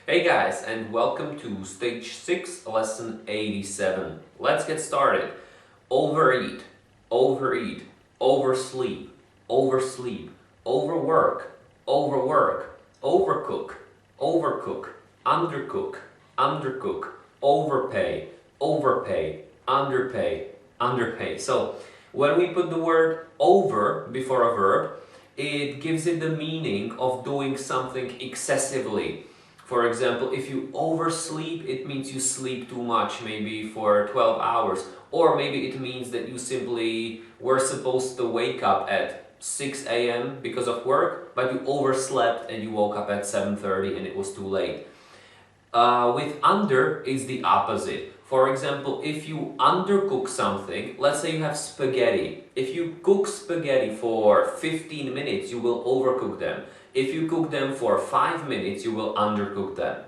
Hey guys, and welcome to stage 6, lesson 87. Let's get started. Overeat, overeat, oversleep, oversleep, overwork, overwork, overcook, overcook, undercook, undercook, overpay, overpay, underpay, underpay. So when we put the word over before a verb, it gives it the meaning of doing something excessively. For example, if you oversleep, it means you sleep too much, maybe for 12 hours. Or maybe it means that you simply were supposed to wake up at 6 a.m. because of work, but you overslept and you woke up at 7:30 and it was too late. With under is the opposite. For example, if you undercook something, let's say you have spaghetti. If you cook spaghetti for 15 minutes, you will overcook them. If you cook them for 5 minutes, you will undercook them.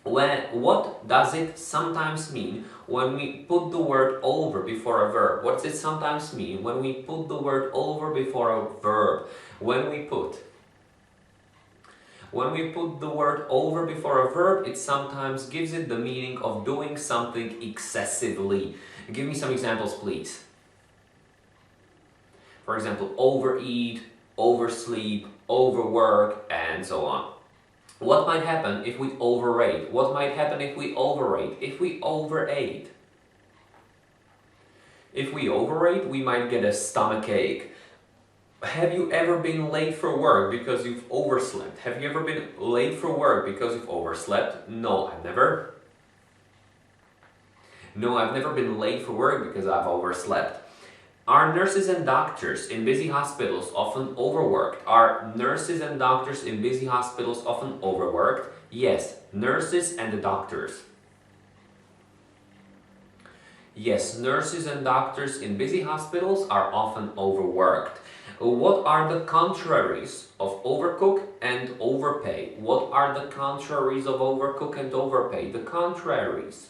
What does it sometimes mean when we put the word over before a verb? What does it sometimes mean when we put the word over before a verb? When we put the word over before a verb, it sometimes gives it the meaning of doing something excessively. Give me some examples, please. For example, overeat, oversleep, overwork, and so on. What might happen if we overate? What might happen if we overate? If we overate? If we overate, we might get a stomachache. Have you ever been late for work because you've overslept? Have you ever been late for work because you've overslept? No, I've never. No, I've never been late for work because I've overslept. Are nurses and doctors in busy hospitals often overworked? Are nurses and doctors in busy hospitals often overworked? Yes, nurses and doctors. Yes, nurses and doctors in busy hospitals are often overworked. What are the contraries of overcook and overpay? What are the contraries of overcook and overpay? The contraries.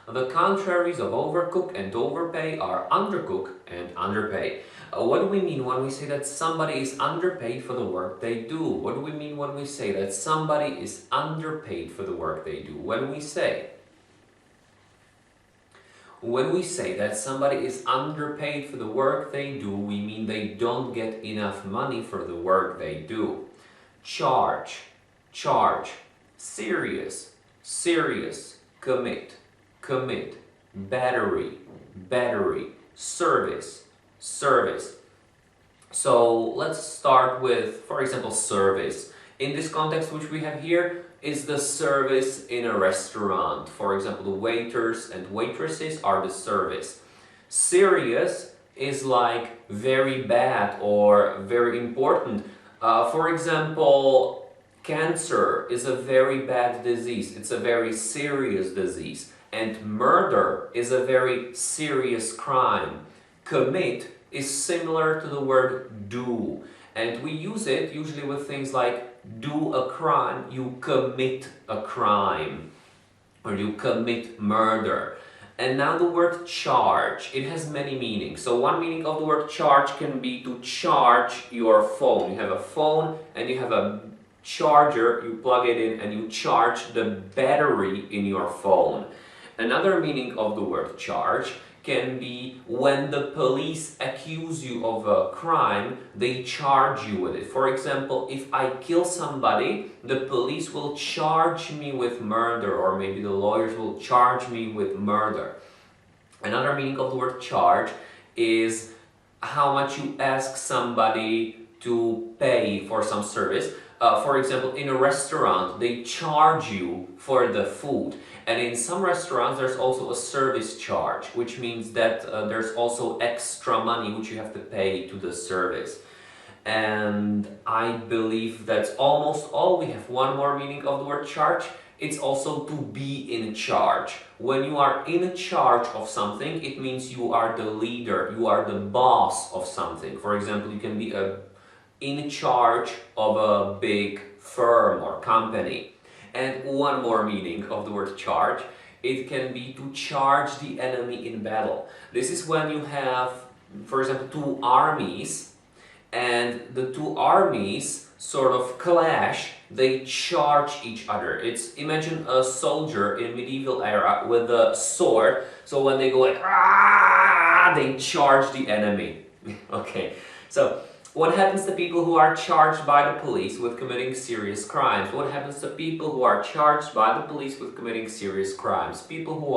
The contraries of overcook and overpay are undercook and underpay. What do we mean when we say that somebody is underpaid for the work they do? What do we mean when we say that somebody is underpaid for the work they do? When we say that somebody is underpaid for the work they do, we mean they don't get enough money for the work they do. Charge, charge, serious, serious, commit, commit, battery, battery, service, service. So let's start with, for example, service. In this context which we have here, is the service in a restaurant. For example, the waiters and waitresses are the service. Serious is like very bad or very important. For example, cancer is a very bad disease. It's a very serious disease. And murder is a very serious crime. Commit is similar to the word do. And we use it usually with things like do a crime, you commit a crime, or you commit murder. And now the word charge, it has many meanings. So one meaning of the word charge can be to charge your phone. You have a phone and you have a charger, you plug it in and you charge the battery in your phone. Another meaning of the word charge can be when the police accuse you of a crime, they charge you with it. For example, if I kill somebody, the police will charge me with murder, or maybe the lawyers will charge me with murder. Another meaning of the word charge is how much you ask somebody to pay for some service. For example, in a restaurant, they charge you for the food. And in some restaurants, there's also a service charge, which means that there's also extra money which you have to pay to the service. And I believe that's almost all. We have one more meaning of the word charge. It's also to be in charge. When you are in charge of something, it means you are the leader, you are the boss of something. For example, you can be in charge of a big firm or company. And one more meaning of the word charge, it can be to charge the enemy in battle. This is when you have, for example, two armies and the two armies sort of clash, they charge each other. Imagine a soldier in medieval era with a sword, so when they go like, ah, they charge the enemy. Okay, so what happens to people who are charged by the police with committing serious crimes? What happens to people who are charged by the police with committing serious crimes? People who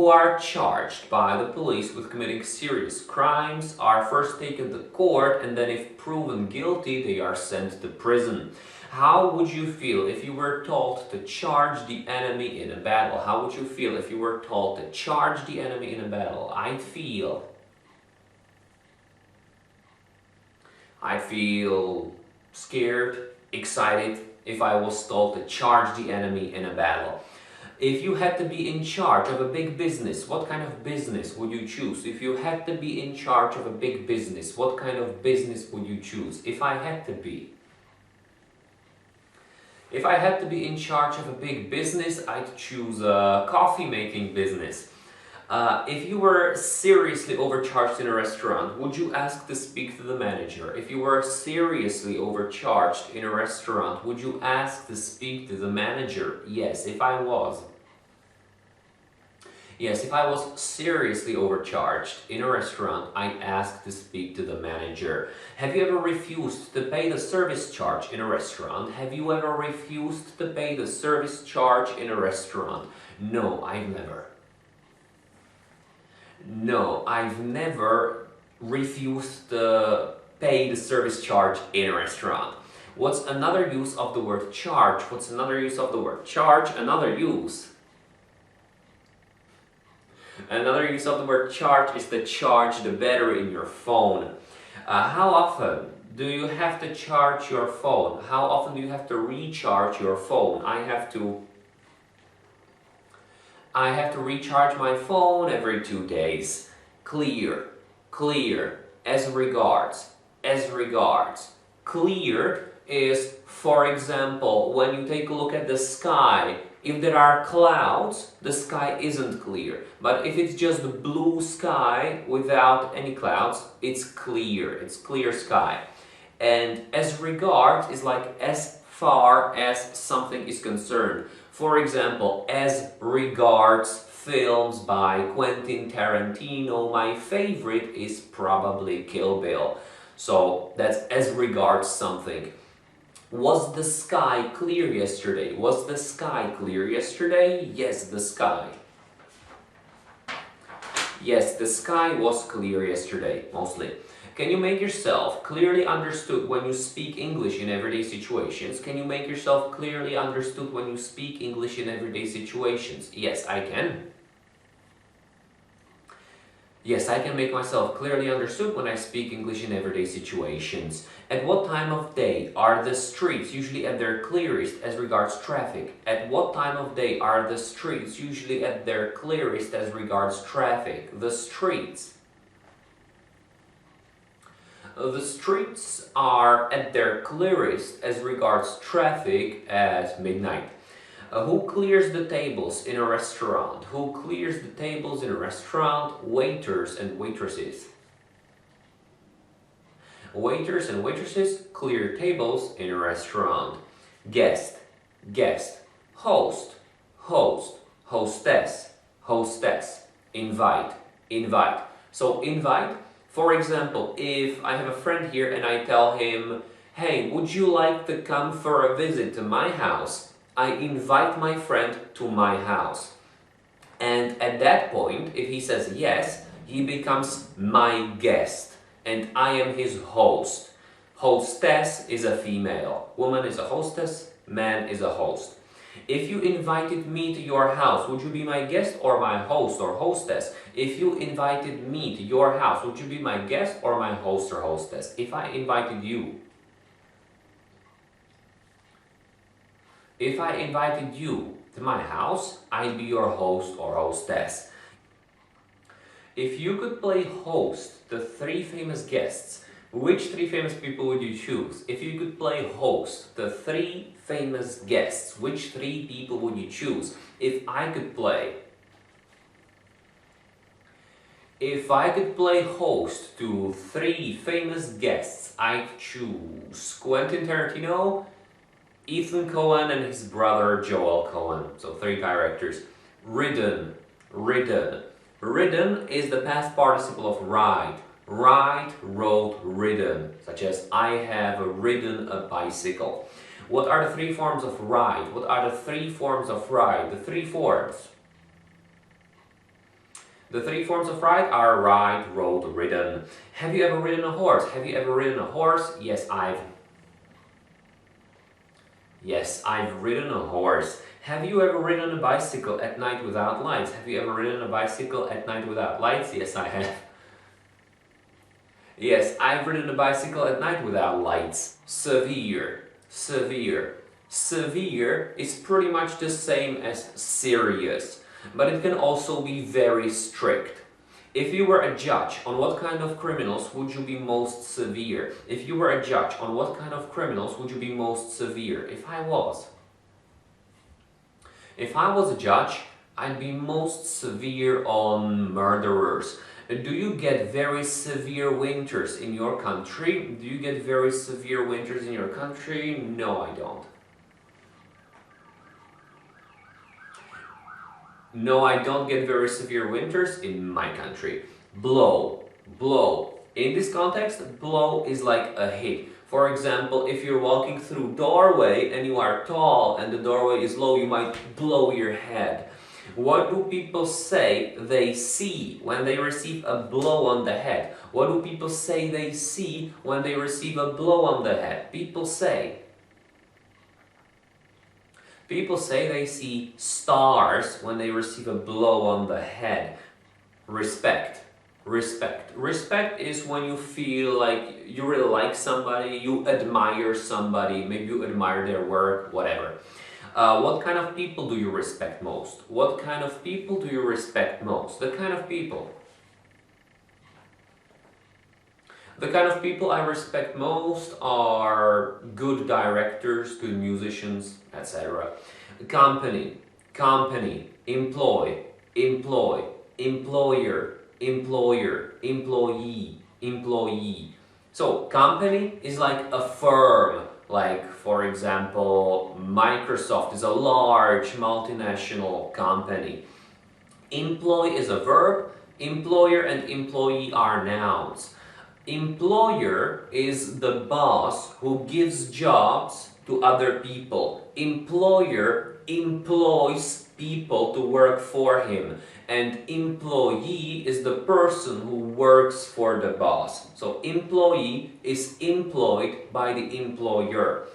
are charged by the police with committing serious crimes are first taken to court, and then if proven guilty, they are sent to prison. How would you feel if you were told to charge the enemy in a battle? How would you feel if you were told to charge the enemy in a battle? I'd feel scared, excited if I was told to charge the enemy in a battle. If you had to be in charge of a big business, what kind of business would you choose? If you had to be in charge of a big business, what kind of business would you choose? If I had to be in charge of a big business, I'd choose a coffee making business. If you were seriously overcharged in a restaurant, would you ask to speak to the manager? If you were seriously overcharged in a restaurant, would you ask to speak to the manager? Yes, if I was. Yes, if I was seriously overcharged in a restaurant, I'd ask to speak to the manager. Have you ever refused to pay the service charge in a restaurant? Have you ever refused to pay the service charge in a restaurant? No, I've never. No, I've never refused to pay the service charge in a restaurant. What's another use of the word charge? Another use of the word charge is to charge the battery in your phone. How often do you have to charge your phone? How often do you have to recharge your phone? I have to recharge my phone every 2 days. Clear. As regards. Clear is, for example, when you take a look at the sky. If there are clouds, the sky isn't clear. But if it's just blue sky without any clouds, it's clear. It's clear sky. And as regards is like as far as something is concerned. For example, as regards films by Quentin Tarantino, my favorite is probably Kill Bill. So that's as regards something. Was the sky clear yesterday? Yes, the sky. Yes, the sky was clear yesterday, mostly. Can you make yourself clearly understood when you speak English in everyday situations? Yes, I can. Yes, I can make myself clearly understood when I speak English in everyday situations. At what time of day are the streets usually at their clearest as regards traffic? The streets are at their clearest as regards traffic at midnight. Who clears the tables in a restaurant? Waiters and waitresses. Waiters and waitresses clear tables in a restaurant. Guest. Host. Hostess. Invite. So invite, for example, if I have a friend here and I tell him, hey, would you like to come for a visit to my house? I invite my friend to my house. And at that point, if he says yes, he becomes my guest and I am his host. Hostess is a female. Woman is a hostess, man is a host. If you invited me to your house, would you be my guest or my host or hostess? If you invited me to your house, would you be my guest or my host or hostess? If I invited you to my house, I'd be your host or hostess. If you could play host to 3 famous guests, which 3 famous people would you choose? If you could play host to 3 famous guests, which 3 people would you choose? If I could play If I could play host to 3 famous guests, I'd choose Quentin Tarantino, Ethan Cohen, and his brother Joel Cohen. So 3 directors. Ridden, ridden. Ridden is the past participle of ride. Ride, rode, ridden. Such as I have ridden a bicycle. What are the 3 forms of ride? What are the 3 forms of ride? The 3 forms. The 3 forms of ride are ride, rode, ridden. Have you ever ridden a horse? Have you ever ridden a horse? Yes, I've ridden a horse. Have you ever ridden a bicycle at night without lights? Have you ever ridden a bicycle at night without lights? Yes, I have. Yes, I've ridden a bicycle at night without lights. Severe, severe. Severe is pretty much the same as serious, but it can also be very strict. If you were a judge, on what kind of criminals would you be most severe? If you were a judge, on what kind of criminals would you be most severe? If I was a judge, I'd be most severe on murderers. Do you get very severe winters in your country? Do you get very severe winters in your country? No, I don't. No, I don't get very severe winters in my country. Blow, blow. In this context, blow is like a hit. For example, if you're walking through doorway and you are tall and the doorway is low, you might blow your head. What do people say they see when they receive a blow on the head? What do people say they see when they receive a blow on the head? People say they see stars when they receive a blow on the head. Respect. Respect. Respect is when you feel like you really like somebody, you admire somebody, maybe you admire their work, whatever. What kind of people do you respect most? What kind of people do you respect most? The kind of people I respect most are good directors, good musicians, etc. Company, employ, employer, employee. So company is like a firm, like for example, Microsoft is a large multinational company. Employ is a verb, employer and employee are nouns. Employer is the boss who gives jobs to other people. Employer employs people to work for him. And employee is the person who works for the boss. So employee is employed by the employer.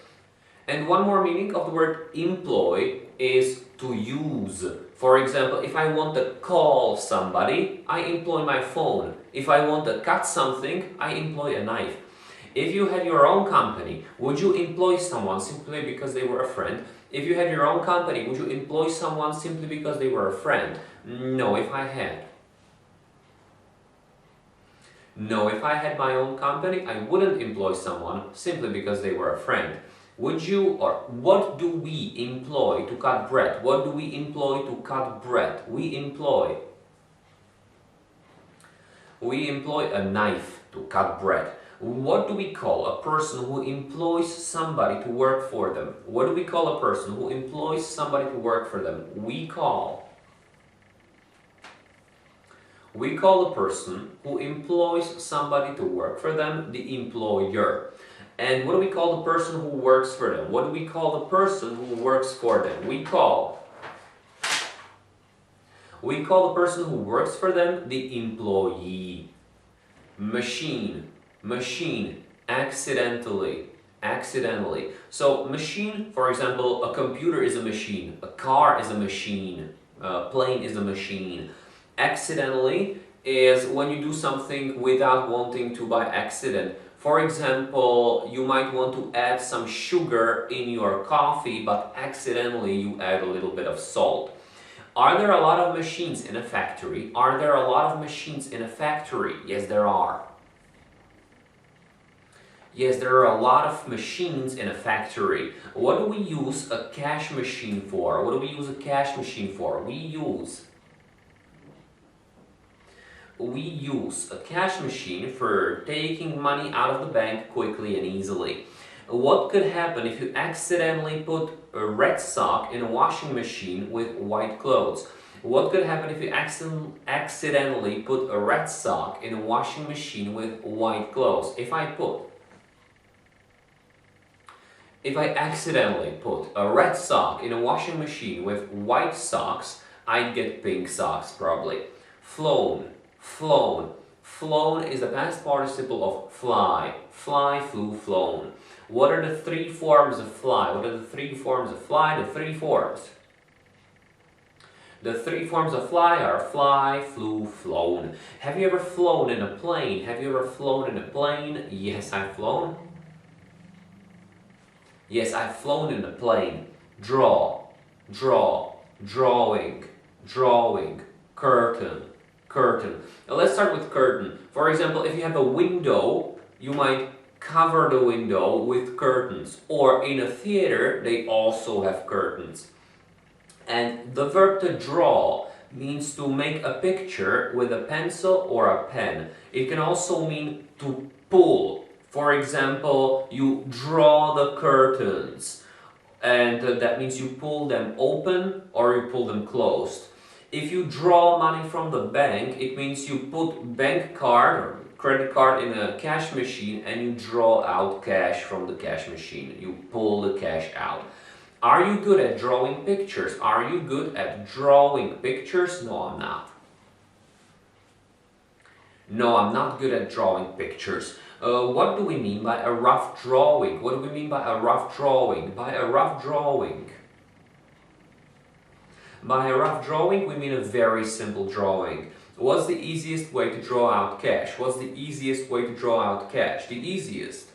And one more meaning of the word employ is to use. For example, if I want to call somebody, I employ my phone. If I want to cut something, I employ a knife. If you had your own company, would you employ someone simply because they were a friend? If you had your own company, would you employ someone simply because they were a friend? No, if I had. No, if I had my own company, I wouldn't employ someone simply because they were a friend. Would you, or what do we employ to cut bread? What do we employ to cut bread? We employ a knife to cut bread. What do we call a person who employs somebody to work for them? What do we call a person who employs somebody to work for them? We call a person who employs somebody to work for them the employer. And what do we call the person who works for them? What do we call the person who works for them? We call the person who works for them the employee. Machine, accidentally. So machine, for example, a computer is a machine, a car is a machine, a plane is a machine. Accidentally is when you do something without wanting to by accident. For example, you might want to add some sugar in your coffee, but accidentally you add a little bit of salt. Are there a lot of machines in a factory? Are there a lot of machines in a factory? Yes, there are. Yes, there are a lot of machines in a factory. What do we use a cash machine for? What do we use a cash machine for? We use we use a cash machine for taking money out of the bank quickly and easily. What could happen if you accidentally put a red sock in a washing machine with white clothes? What could happen if you accidentally put a red sock in a washing machine with white clothes? If I accidentally put a red sock in a washing machine with white socks, I'd get pink socks probably. Flown, flown. Flown is the past participle of fly. Fly, flew, flown. What are the three forms of fly? What are the three forms of fly? The three forms. The three forms of fly are fly, flew, flown. Have you ever flown in a plane? Have you ever flown in a plane? Yes, I've flown. Yes, I've flown in a plane. Draw, draw, drawing, drawing, curtain, curtain. Now let's start with curtain. For example, if you have a window, you might cover the window with curtains. Or in a theater, they also have curtains. And the verb to draw means to make a picture with a pencil or a pen. It can also mean to pull. For example, you draw the curtains, and that means you pull them open or you pull them closed. If you draw money from the bank, it means you put bank card or credit card in a cash machine and you draw out cash from the cash machine. You pull the cash out. Are you good at drawing pictures? Are you good at drawing pictures? No, I'm not. No, I'm not good at drawing pictures. What do we mean by a rough drawing? What do we mean by a rough drawing? By a rough drawing. By a rough drawing, we mean a very simple drawing. What's the easiest way to draw out cash? What's the easiest way to draw out cash? The easiest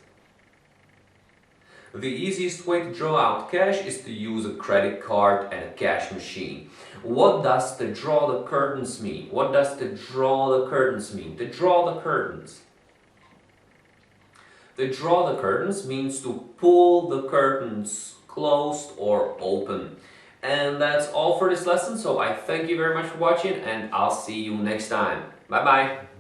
way to draw out cash is to use a credit card and a cash machine. What does to draw the curtains mean? What does to draw the curtains mean? To draw the curtains. To draw the curtains means to pull the curtains closed or open. And that's all for this lesson, so I thank you very much for watching and I'll see you next time. Bye bye!